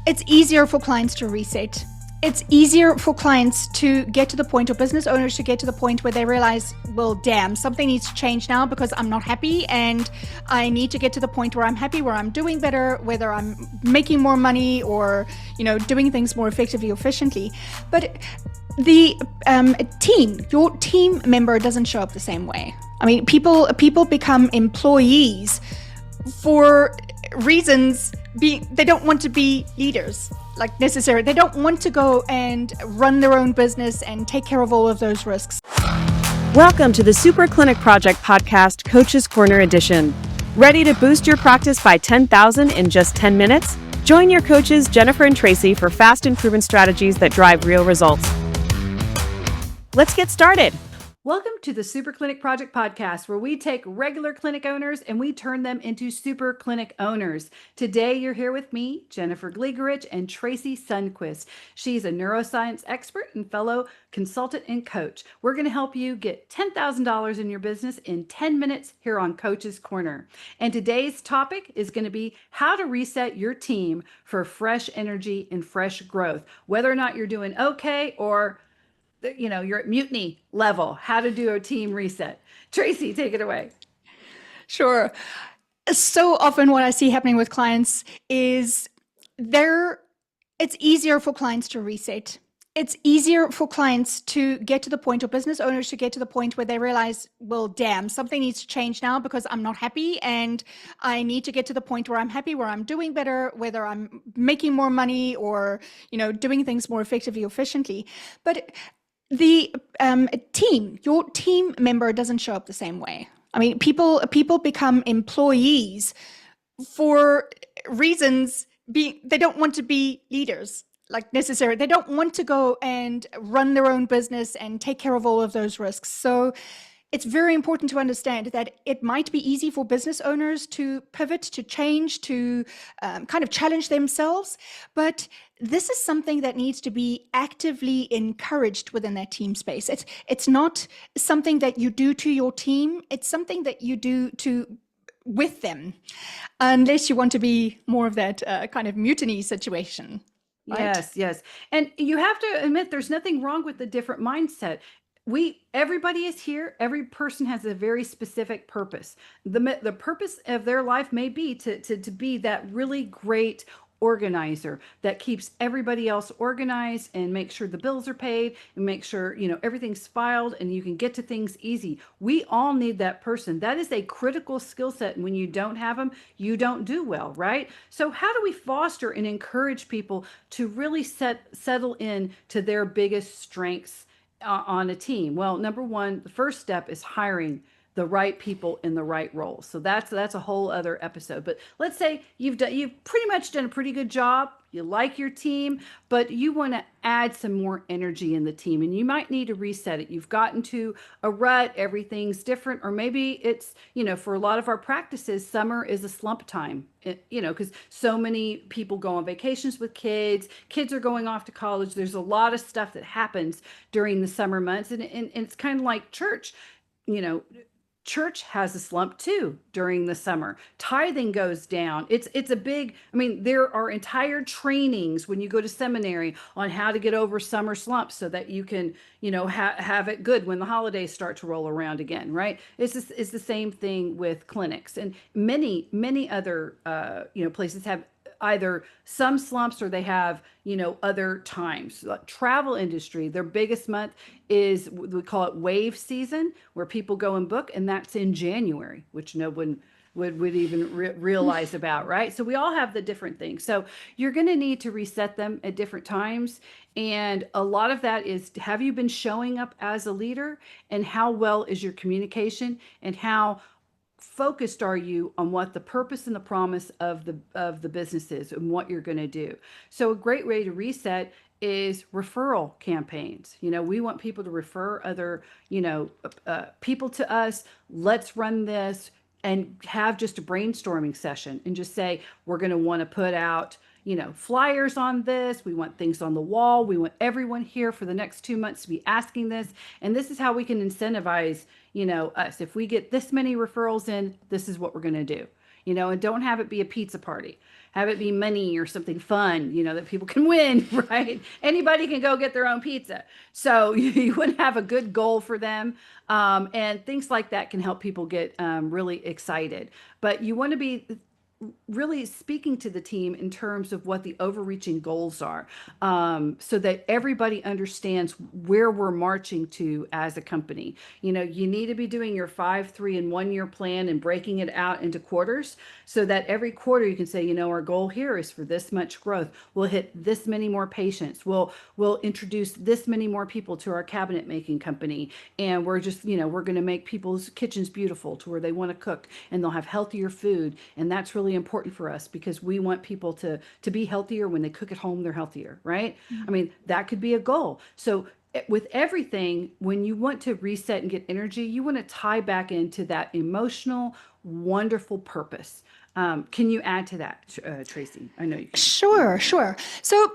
It's easier for clients to reset. It's easier for clients to get to the point, or business owners to get to the point where they realize, well, damn, something needs to change now because I'm not happy, and I need to get to the point where I'm happy, where I'm doing better, whether I'm making more money or, doing things more effectively or efficiently. But the your team member doesn't show up the same way. I mean, people become employees for reasons. They don't want to be leaders, like necessary. They don't want to go and run their own business and take care of all of those risks. Welcome to the Super Clinic Project Podcast, Coach's Corner Edition. Ready to boost your practice by 10,000 in just 10 minutes? Join your coaches, Jennifer and Tracy, for fast and proven strategies that drive real results. Let's get started. Welcome to the Super Clinic Project Podcast, where we take regular clinic owners and we turn them into super clinic owners. Today, you're here with me, Jennifer Gligoric and Tracey Sundkvist. She's a neuroscience expert and fellow consultant and coach. We're going to help you get $10,000 in your business in 10 minutes here on Coach's Corner. And today's topic is going to be how to reset your team for fresh energy and fresh growth, whether or not you're doing okay or you're at mutiny level, how to do a team reset. Tracy, take it away. Sure. So often what I see happening with clients is it's easier for clients to reset. It's easier for clients to get to the point, or business owners to get to the point where they realize, well, damn, something needs to change now because I'm not happy, and I need to get to the point where I'm happy, where I'm doing better, whether I'm making more money or, doing things more effectively or efficiently. But the your team member doesn't show up the same way. I mean, people become employees for reasons. They don't want to be leaders, like necessary. They don't want to go and run their own business and take care of all of those risks. So it's very important to understand that it might be easy for business owners to pivot, to change, to kind of challenge themselves. But this is something that needs to be actively encouraged within their team space. It's not something that you do to your team. It's something that you do with them, unless you want to be more of that kind of mutiny situation. Right? Yes. And you have to admit, there's nothing wrong with the different mindset. Everybody is here. Every person has a very specific purpose. The purpose of their life may be to be that really great organizer that keeps everybody else organized and make sure the bills are paid and make sure, everything's filed and you can get to things easy. We all need that person. That is a critical skill set. And when you don't have them, you don't do well, right? So how do we foster and encourage people to really settle in to their biggest strengths on a team? Well, number one, the first step is hiring the right people in the right roles. So that's a whole other episode. But let's say you've pretty much done a pretty good job. You like your team, but you want to add some more energy in the team, and you might need to reset it. You've gotten to a rut, everything's different, or maybe it's, for a lot of our practices, summer is a slump time, because so many people go on vacations with kids are going off to college. There's a lot of stuff that happens during the summer months, and it's kind of like church, church has a slump too during the summer. Tithing goes down. It's a big, there are entire trainings when you go to seminary on how to get over summer slumps so that you can, have it good when the holidays start to roll around again, right? It's the same thing with clinics, and many other, places have either some slumps or they have, other times. Like travel industry, their biggest month is, we call it wave season, where people go and book, and that's in January, which no one would even realize about, right? So we all have the different things. So you're going to need to reset them at different times. And a lot of that is, have you been showing up as a leader, and how well is your communication, and how focused are you on what the purpose and the promise of the business is and what you're going to do. So a great way to reset is referral campaigns. We want people to refer other, people to us. Let's run this, and have just a brainstorming session and just say, we're going to want to put out, flyers on this. We want things on the wall. We want everyone here for the next 2 months to be asking this. And this is how we can incentivize, us. If we get this many referrals in, this is what we're going to do, and don't have it be a pizza party. have it be money or something fun, that people can win, right? Anybody can go get their own pizza. So you would have a good goal for them. And things like that can help people get really excited. But you want to be really speaking to the team in terms of what the overreaching goals are, so that everybody understands where we're marching to as a company. You need to be doing your 5, 3, and 1 year plan and breaking it out into quarters so that every quarter you can say, our goal here is for this much growth. We'll hit this many more patients. We'll introduce this many more people to our cabinet making company. And we're just, we're going to make people's kitchens beautiful to where they want to cook and they'll have healthier food. And that's really important for us because we want people to be healthier. When they cook at home, they're healthier, right? I mean, that could be a goal. So with everything, when you want to reset and get energy, you want to tie back into that emotional, wonderful purpose. Can you add to that, Tracey? I know you can. Sure. So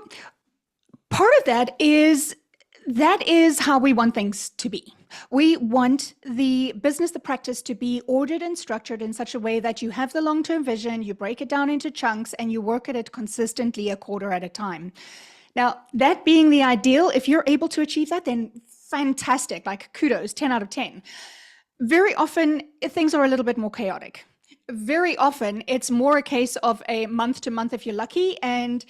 part of that is how we want things to be. We want the business, the practice to be ordered and structured in such a way that you have the long-term vision, you break it down into chunks, and you work at it consistently a quarter at a time. Now, that being the ideal, if you're able to achieve that, then fantastic, like kudos, 10 out of 10. Very often, things are a little bit more chaotic. Very often it's more a case of a month to month if you're lucky, and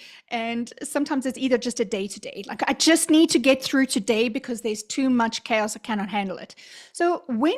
sometimes it's either just a day to day. Like, I just need to get through today because there's too much chaos, I cannot handle it. So when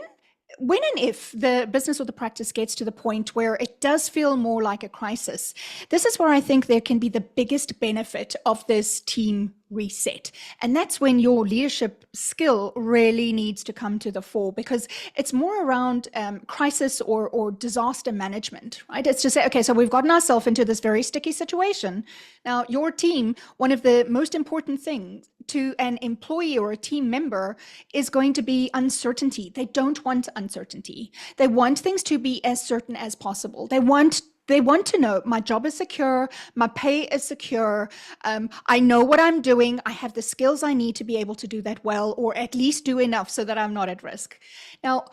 and if the business or the practice gets to the point where it does feel more like a crisis, this is where I think there can be the biggest benefit of this team reset. And that's when your leadership skill really needs to come to the fore, because it's more around crisis or disaster management, right? It's to say, okay, so we've gotten ourselves into this very sticky situation. Now, your team, one of the most important things to an employee or a team member is going to be uncertainty. They don't want uncertainty. They want things to be as certain as possible. They want to know my job is secure, my pay is secure, I know what I'm doing, I have the skills I need to be able to do that well, or at least do enough so that I'm not at risk. Now,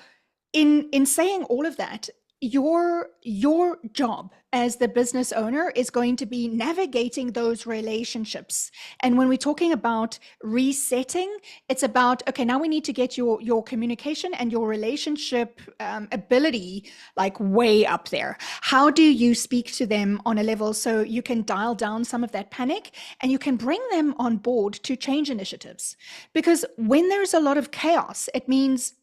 in saying all of that, your job as the business owner is going to be navigating those relationships. And when we're talking about resetting, it's about, okay, now we need to get your communication and your relationship ability like way up there. How do you speak to them on a level so you can dial down some of that panic and you can bring them on board to change initiatives? Because when there's a lot of chaos, it means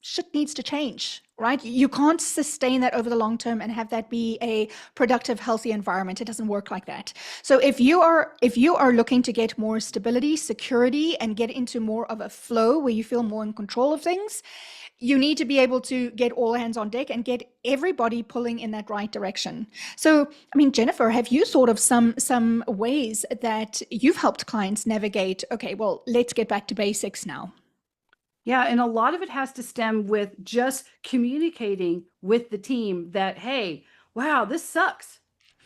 shit needs to change, right? You can't sustain that over the long term and have that be a productive, healthy environment. It doesn't work like that. So if you are looking to get more stability, security, and get into more of a flow where you feel more in control of things, you need to be able to get all hands on deck and get everybody pulling in that right direction. So, I mean, Jennifer, have you thought of some ways that you've helped clients navigate, okay, well, let's get back to basics now? Yeah, and a lot of it has to stem with just communicating with the team that, hey, wow, this sucks.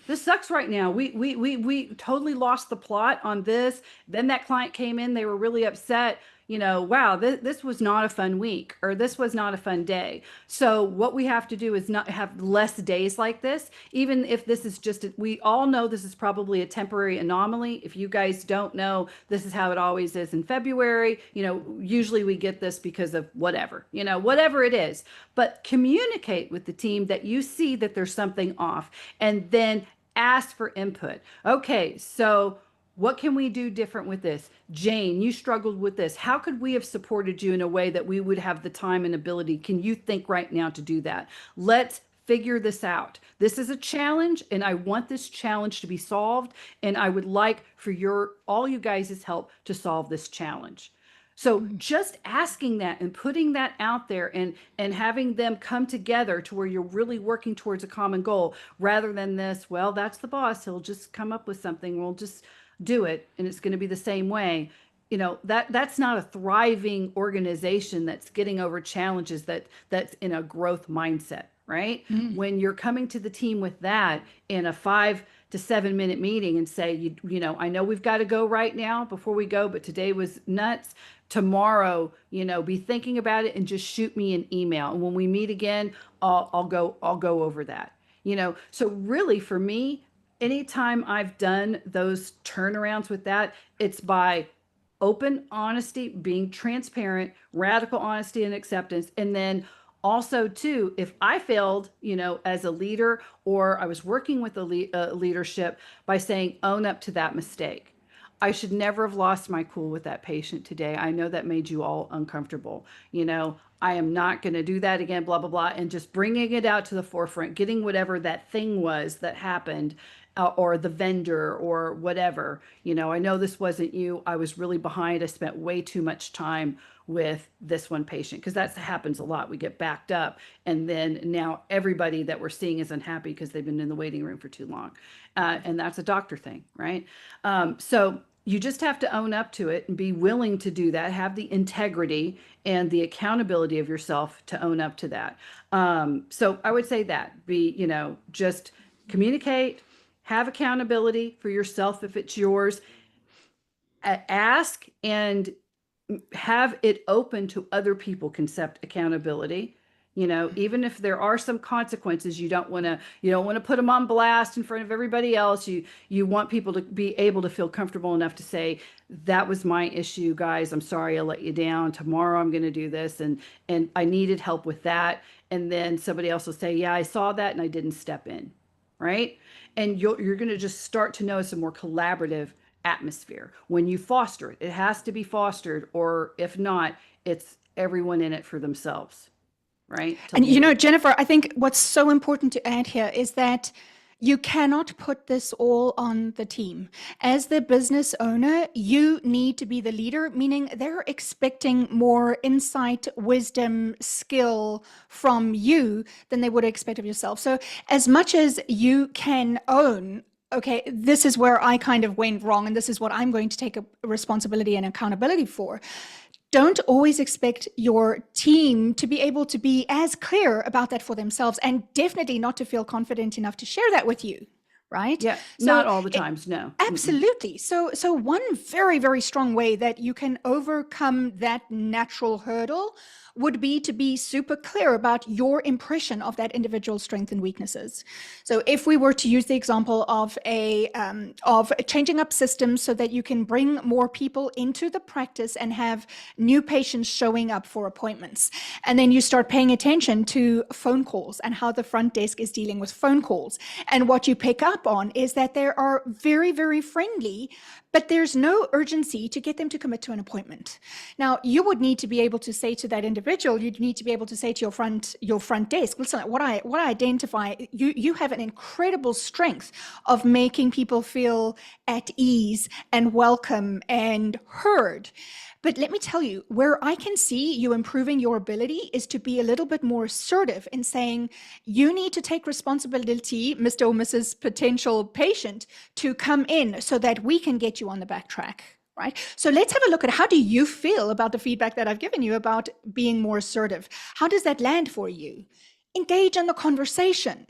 This sucks right now. We totally lost the plot on this. Then that client came in, they were really upset. Wow, this was not a fun week, or this was not a fun day. So what we have to do is not have less days like this, even if this is we all know this is probably a temporary anomaly. If you guys don't know, this is how it always is in February. Usually we get this because of whatever it is. But communicate with the team that you see that there's something off, and then ask for input. Okay, so what can we do different with this? Jane, you struggled with this. How could we have supported you in a way that we would have the time and ability? Can you think right now to do that? Let's figure this out. This is a challenge, and I want this challenge to be solved, and I would like for all you guys' help to solve this challenge. So just asking that and putting that out there and having them come together to where you're really working towards a common goal, rather than this, well, that's the boss, he'll just come up with something, we'll just do it and it's going to be the same way. That's not a thriving organization that's getting over challenges, that's in a growth mindset, right? When you're coming to the team with that in a 5 to 7 minute meeting and say, I know we've got to go right now before we go, but today was nuts. Tomorrow, be thinking about it and just shoot me an email. And when we meet again, I'll go over that. So really for me, anytime I've done those turnarounds with that, it's by open honesty, being transparent, radical honesty and acceptance. And then also too, if I failed, as a leader, or I was working with leadership, by saying, own up to that mistake. I should never have lost my cool with that patient today. I know that made you all uncomfortable. I am not going to do that again, blah, blah, blah. And just bringing it out to the forefront, getting whatever that thing was that happened, or the vendor or whatever. I know this wasn't you. I was really behind. I spent way too much time with this one patient, because that happens a lot. We get backed up, and then now everybody that we're seeing is unhappy because they've been in the waiting room for too long. And that's a doctor thing, right? So you just have to own up to it and be willing to do that. Have the integrity and the accountability of yourself to own up to that. So I would say that just communicate, have accountability for yourself if it's yours, ask and have it open to other people can accept accountability. Even if there are some consequences, you don't want to put them on blast in front of everybody else. You want people to be able to feel comfortable enough to say, that was my issue, guys. I'm sorry I let you down. Tomorrow I'm going to do this, and I needed help with that. And then somebody else will say, yeah, I saw that and I didn't step in, right? And you're going to just start to notice a more collaborative atmosphere when you foster it. It has to be fostered, or if not, it's everyone in it for themselves. Right. And Jennifer, I think what's so important to add here is that you cannot put this all on the team. As the business owner, you need to be the leader, meaning they're expecting more insight, wisdom, skill from you than they would expect of yourself. So as much as you can own, okay, this is where I kind of went wrong, and this is what I'm going to take a responsibility and accountability for. Don't always expect your team to be able to be as clear about that for themselves, and definitely not to feel confident enough to share that with you, right? Yeah, so not all the times, no. Absolutely. So one very, very strong way that you can overcome that natural hurdle would be to be super clear about your impression of that individual's strengths and weaknesses. So if we were to use the example of of changing up systems so that you can bring more people into the practice and have new patients showing up for appointments, and then you start paying attention to phone calls and how the front desk is dealing with phone calls, and what you pick up on is that they are very, very friendly, but there's no urgency to get them to commit to an appointment. Now, you would need to be able to say to that individual, you'd need to be able to say to your front desk, listen, what I identify, you have an incredible strength of making people feel at ease and welcome and heard. But let me tell you, where I can see you improving your ability is to be a little bit more assertive in saying, you need to take responsibility, Mr. or Mrs. potential patient, to come in so that we can get you on the back track, right? So let's have a look at, how do you feel about the feedback that I've given you about being more assertive? How does that land for you? Engage in the conversation.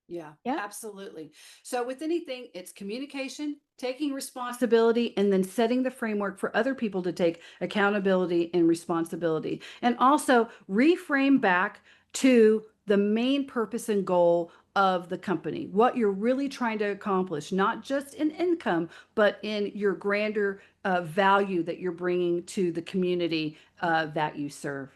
Yeah, absolutely. So with anything, it's communication, taking responsibility, and then setting the framework for other people to take accountability and responsibility. And also reframe back to the main purpose and goal of the company, what you're really trying to accomplish, not just in income, but in your grander value that you're bringing to the community that you serve.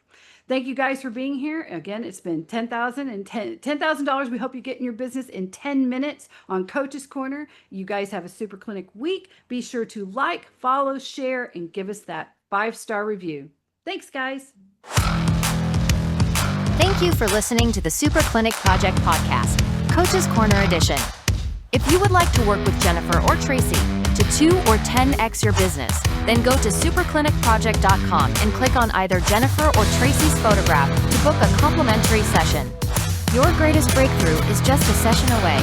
Thank you guys for being here. Again, it's been $10,000. We hope you get in your business in 10 minutes on Coach's Corner. You guys have a super clinic week. Be sure to like, follow, share, and give us that 5-star review. Thanks, guys. Thank you for listening to the Super Clinic Project podcast, Coach's Corner edition. If you would like to work with Jennifer or Tracey to 2 or 10x your business, then go to superclinicproject.com and click on either Jennifer or Tracey's photograph to book a complimentary session. Your greatest breakthrough is just a session away.